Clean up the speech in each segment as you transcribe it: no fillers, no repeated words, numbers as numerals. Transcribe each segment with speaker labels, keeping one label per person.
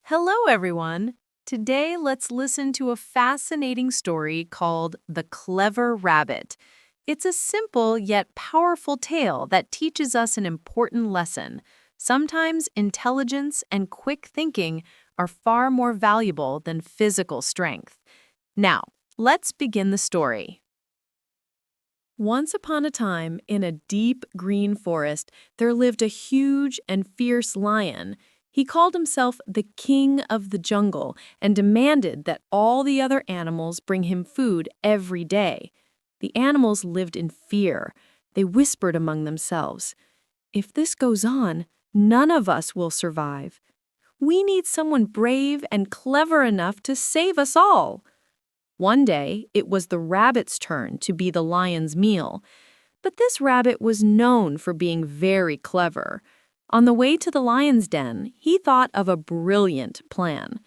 Speaker 1: Hello, everyone. Today, let's listen to a fascinating story called The Clever Rabbit. It's a simple yet powerful tale that teaches us an important lesson. Sometimes intelligence and quick thinking are far more valuable than physical strength. Now, let's begin the story. Once upon a time, in a deep green forest, there lived a huge and fierce lion. He called himself the king of the jungle and demanded that all the other animals bring him food every day. The animals lived in fear. They whispered among themselves, "If this goes on, none of us will survive. We need someone brave and clever enough to save us all." One day, it was the rabbit's turn to be the lion's meal. But this rabbit was known for being very clever. On the way to the lion's den, he thought of a brilliant plan.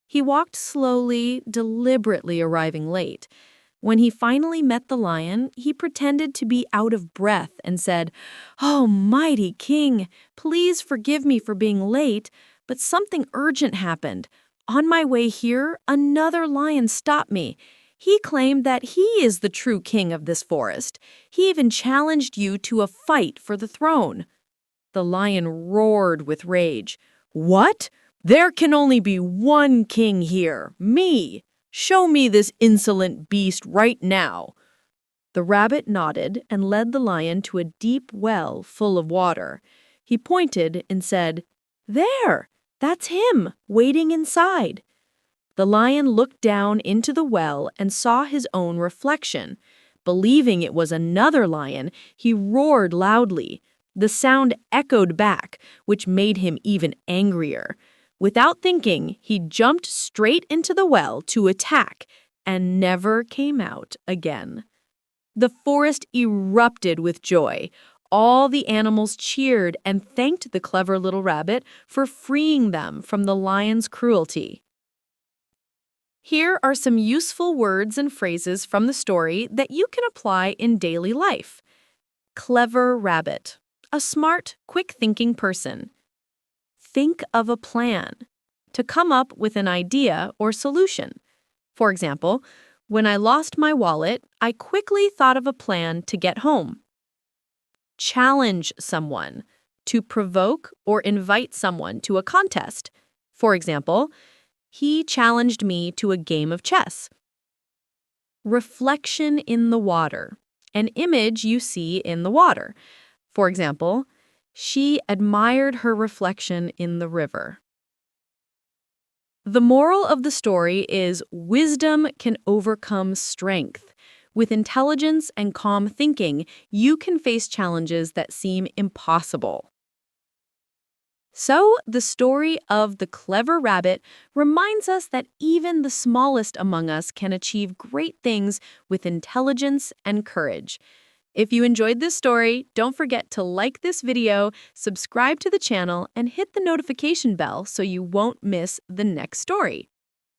Speaker 1: He walked slowly, deliberately arriving late. When he finally met the lion, he pretended to be out of breath and said, "Oh, mighty king, please forgive me for being late, but something urgent happened. On my way here, another lion stopped me. He claimed that he is the true king of this forest. He even challenged you to a fight for the throne." The lion roared with rage. "What? There can only be one king here, me. Show me this insolent beast right now." The rabbit nodded and led the lion to a deep well full of water. He pointed and said, "There, that's him, waiting inside." The lion looked down into the well and saw his own reflection. Believing it was another lion, he roared loudly. The sound echoed back, which made him even angrier. Without thinking, he jumped straight into the well to attack and never came out again. The forest erupted with joy. All the animals cheered and thanked the clever little rabbit for freeing them from the lion's cruelty. Here are some useful words and phrases from the story that you can apply in daily life. Clever rabbit. A smart, quick-thinking person. Think of a plan. To come up with an idea or solution. For example, when I lost my wallet, I quickly thought of a plan to get home. Challenge someone. To provoke or invite someone to a contest. For example, he challenged me to a game of chess. Reflection in the water. An image you see in the water. For example, she admired her reflection in the river. The moral of the story is wisdom can overcome strength. With intelligence and calm thinking, you can face challenges that seem impossible. So, the story of the clever rabbit reminds us that even the smallest among us can achieve great things with intelligence and courage. If you enjoyed this story, don't forget to like this video, subscribe to the channel, and hit the notification bell so you won't miss the next story.